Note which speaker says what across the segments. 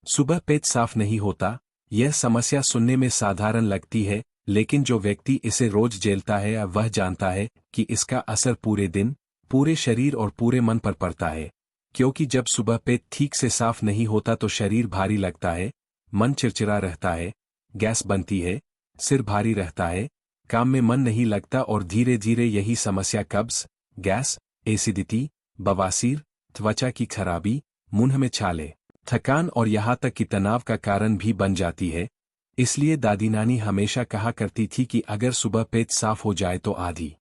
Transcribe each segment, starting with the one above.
Speaker 1: सुबह पेट साफ नहीं होता। यह समस्या सुनने में साधारण लगती है, लेकिन जो व्यक्ति इसे रोज झेलता है वह जानता है कि इसका असर पूरे दिन, पूरे शरीर और पूरे मन पर पड़ता है। क्योंकि जब सुबह पेट ठीक से साफ नहीं होता तो शरीर भारी लगता है, मन चिड़चिड़ा रहता है, गैस बनती है, सिर भारी रहता है, काम में मन नहीं लगता और धीरे धीरे यही समस्या कब्ज, गैस, एसिडिटी, बवासीर, त्वचा की खराबी, मुंह में छाले, थकान और यहाँ तक कि तनाव का कारण भी बन जाती है। इसलिए दादी नानी हमेशा कहा करती थी कि अगर सुबह पेट साफ हो जाए तो आधी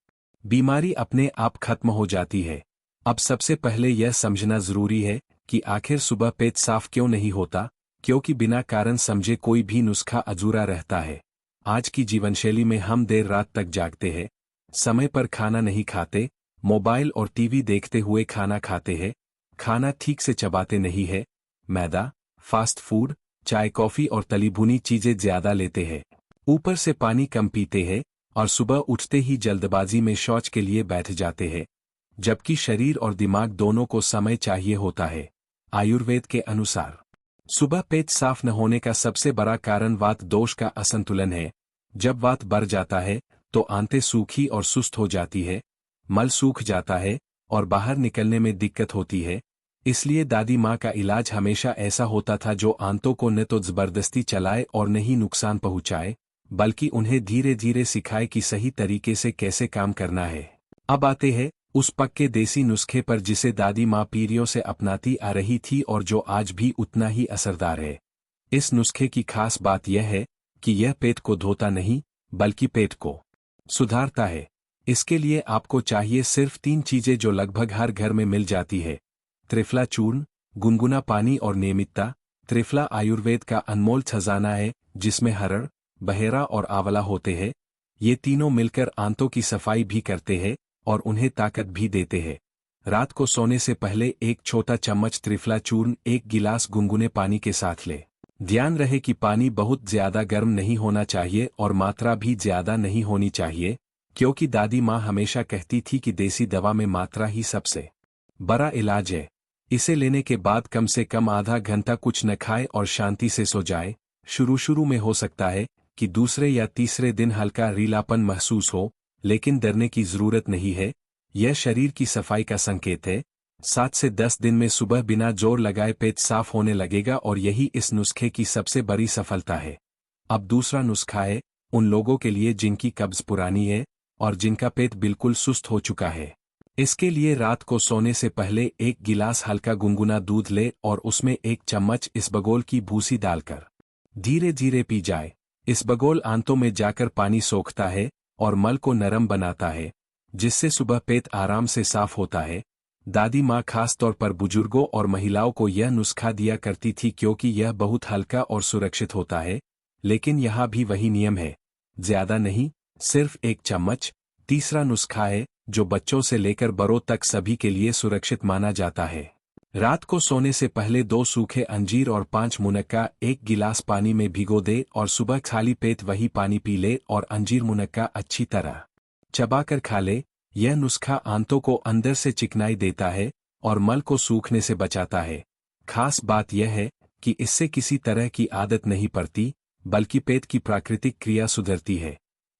Speaker 1: बीमारी अपने आप खत्म हो जाती है। अब सबसे पहले यह समझना जरूरी है कि आखिर सुबह पेट साफ क्यों नहीं होता, क्योंकि बिना कारण समझे कोई भी नुस्खा अधूरा रहता है। आज की जीवनशैली में हम देर रात तक जागते हैं, समय पर खाना नहीं खाते, मोबाइल और टीवी देखते हुए खाना खाते हैं, खाना ठीक से चबाते नहीं है, मैदा, फास्ट फूड, चाय कॉफी और तली भुनी चीजें ज्यादा लेते हैं, ऊपर से पानी कम पीते हैं और सुबह उठते ही जल्दबाजी में शौच के लिए बैठ जाते हैं, जबकि शरीर और दिमाग दोनों को समय चाहिए होता है। आयुर्वेद के अनुसार सुबह पेट साफ न होने का सबसे बड़ा कारण वात दोष का असंतुलन है। जब वात बढ़ जाता है तो आंतें सूखी और सुस्त हो जाती है, मल सूख जाता है और बाहर निकलने में दिक्कत होती है। इसलिए दादी माँ का इलाज हमेशा ऐसा होता था जो आंतों को न तो जबरदस्ती चलाए और न ही नुकसान पहुँचाए, बल्कि उन्हें धीरे धीरे सिखाए कि सही तरीके से कैसे काम करना है। अब आते हैं उस पक्के देसी नुस्खे पर जिसे दादी माँ पीढ़ियों से अपनाती आ रही थी और जो आज भी उतना ही असरदार है। इस नुस्खे की खास बात यह है कि यह पेट को धोता नहीं, बल्कि पेट को सुधारता है। इसके लिए आपको चाहिए सिर्फ 3 चीजें जो लगभग हर घर में मिल जाती है: त्रिफला चूर्ण, गुनगुना पानी और नियमितता। त्रिफला आयुर्वेद का अनमोल खजाना है जिसमें हरड़, बहेरा और आंवला होते हैं। ये तीनों मिलकर आंतों की सफाई भी करते हैं और उन्हें ताकत भी देते हैं। रात को सोने से पहले 1 छोटा चम्मच त्रिफला चूर्ण 1 गिलास गुनगुने पानी के साथ ले। ध्यान रहे कि पानी बहुत ज्यादा गर्म नहीं होना चाहिए और मात्रा भी ज्यादा नहीं होनी चाहिए, क्योंकि दादी माँ हमेशा कहती थी कि देसी दवा में मात्रा ही सबसे बड़ा इलाज है। इसे लेने के बाद कम से कम आधा घंटा कुछ न खाए और शांति से सो जाए। शुरू में हो सकता है कि दूसरे या तीसरे दिन हल्का रीलापन महसूस हो, लेकिन डरने की जरूरत नहीं है। यह शरीर की सफाई का संकेत है। 7 से 10 दिन में सुबह बिना जोर लगाए पेट साफ होने लगेगा और यही इस नुस्खे की सबसे बड़ी सफलता है। अब दूसरा नुस्खा है उन लोगों के लिए जिनकी कब्ज पुरानी है और जिनका पेट बिल्कुल सुस्त हो चुका है। इसके लिए रात को सोने से पहले 1 गिलास हल्का गुनगुना दूध ले और उसमें 1 चम्मच इसबगोल की भूसी डालकर धीरे धीरे पी जाए। इसबगोल आंतों में जाकर पानी सोखता है और मल को नरम बनाता है, जिससे सुबह पेट आराम से साफ होता है। दादी माँ खास तौर पर बुजुर्गों और महिलाओं को यह नुस्खा दिया करती थी क्योंकि यह बहुत हल्का और सुरक्षित होता है। लेकिन यहाँ भी वही नियम है, ज्यादा नहीं, सिर्फ 1 चम्मच। तीसरा नुस्खा है जो बच्चों से लेकर बड़ों तक सभी के लिए सुरक्षित माना जाता है। रात को सोने से पहले 2 सूखे अंजीर और 5 मुनक्का 1 गिलास पानी में भिगो दे और सुबह खाली पेट वही पानी पी ले और अंजीर मुनक्का अच्छी तरह चबाकर खा ले। यह नुस्खा आंतों को अंदर से चिकनाई देता है और मल को सूखने से बचाता है। खास बात यह है कि इससे किसी तरह की आदत नहीं पड़ती, बल्कि पेट की प्राकृतिक क्रिया सुधरती है।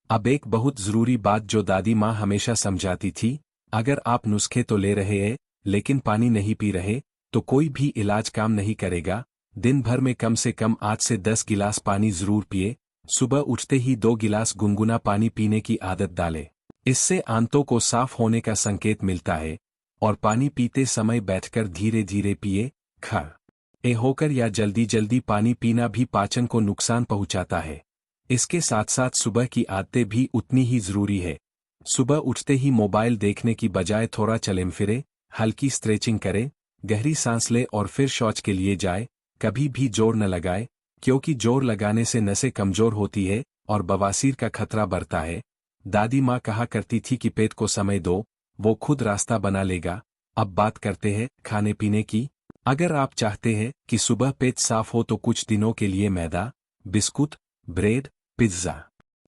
Speaker 1: अब एक बहुत जरूरी बात जो दादी माँ हमेशा समझाती थी, अगर आप नुस्खे तो ले रहे हैं लेकिन पानी नहीं पी रहे तो कोई भी इलाज काम नहीं करेगा। दिन भर में कम से कम 8 से 10 गिलास पानी जरूर पिए। सुबह उठते ही 2 गिलास गुनगुना पानी पीने की आदत डालें। इससे आंतों को साफ होने का संकेत मिलता है और पानी पीते समय बैठकर धीरे धीरे पिए। खड़े होकर या जल्दी जल्दी पानी पीना भी पाचन को नुकसान पहुंचाता है। इसके साथ साथ सुबह की आदतें भी उतनी ही जरूरी है। सुबह उठते ही मोबाइल देखने की बजाय थोड़ा चलें फिरे, हल्की स्ट्रेचिंग करें, गहरी सांस ले और फिर शौच के लिए जाए। कभी भी जोर न लगाए, क्योंकि जोर लगाने से नसें कमजोर होती है और बवासीर का खतरा बढ़ता है। दादी माँ कहा करती थी कि पेट को समय दो, वो खुद रास्ता बना लेगा। अब बात करते हैं खाने पीने की। अगर आप चाहते हैं कि सुबह पेट साफ हो तो कुछ दिनों के लिए मैदा, बिस्कुट, ब्रेड, पिज्जा,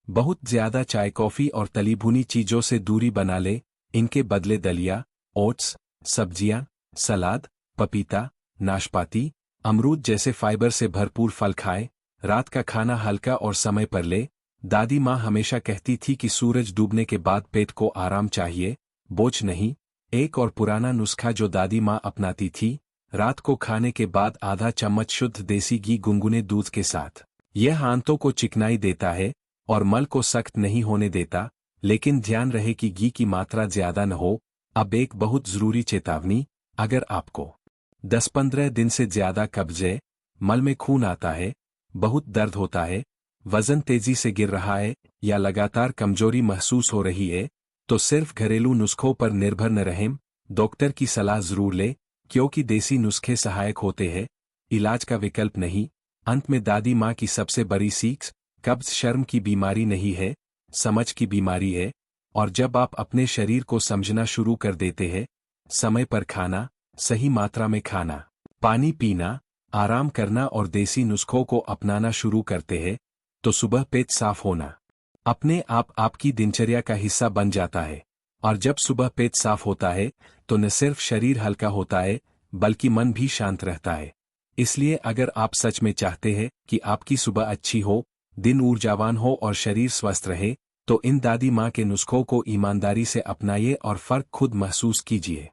Speaker 1: बहुत ज्यादा चाय कॉफी और तली भुनी चीजों से दूरी बना ले। इनके बदले दलिया, ओट्स, सब्जियां, सलाद, पपीता, नाशपाती, अमरूद जैसे फाइबर से भरपूर फल खाएं, रात का खाना हल्का और समय पर ले। दादी माँ हमेशा कहती थी कि सूरज डूबने के बाद पेट को आराम चाहिए, बोझ नहीं। एक और पुराना नुस्खा जो दादी माँ अपनाती थी, रात को खाने के बाद आधा चम्मच शुद्ध देसी घी गुनगुने दूध के साथ। यह आंतों को चिकनाई देता है और मल को सख्त नहीं होने देता, लेकिन ध्यान रहे कि घी की मात्रा ज्यादा न हो। अब एक बहुत जरूरी चेतावनी, अगर आपको 10-15 दिन से ज्यादा कब्ज है, मल में खून आता है, बहुत दर्द होता है, वजन तेजी से गिर रहा है या लगातार कमजोरी महसूस हो रही है, तो सिर्फ घरेलू नुस्खों पर निर्भर न रहें, डॉक्टर की सलाह जरूर लें, क्योंकि देसी नुस्खे सहायक होते हैं, इलाज का विकल्प नहीं। अंत में दादी माँ की सबसे बड़ी सीख, कब्ज शर्म की बीमारी नहीं है, समझ की बीमारी है। और जब आप अपने शरीर को समझना शुरू कर देते हैं, समय पर खाना, सही मात्रा में खाना, पानी पीना, आराम करना और देसी नुस्खों को अपनाना शुरू करते हैं, तो सुबह पेट साफ होना अपने आप आपकी दिनचर्या का हिस्सा बन जाता है। और जब सुबह पेट साफ होता है, तो न सिर्फ शरीर हल्का होता है, बल्कि मन भी शांत रहता है। इसलिए अगर आप सच में चाहते हैं कि आपकी सुबह अच्छी हो, दिन ऊर्जावान हो और शरीर स्वस्थ रहे, तो इन दादी माँ के नुस्खों को ईमानदारी से अपनाइए और फर्क खुद महसूस कीजिए।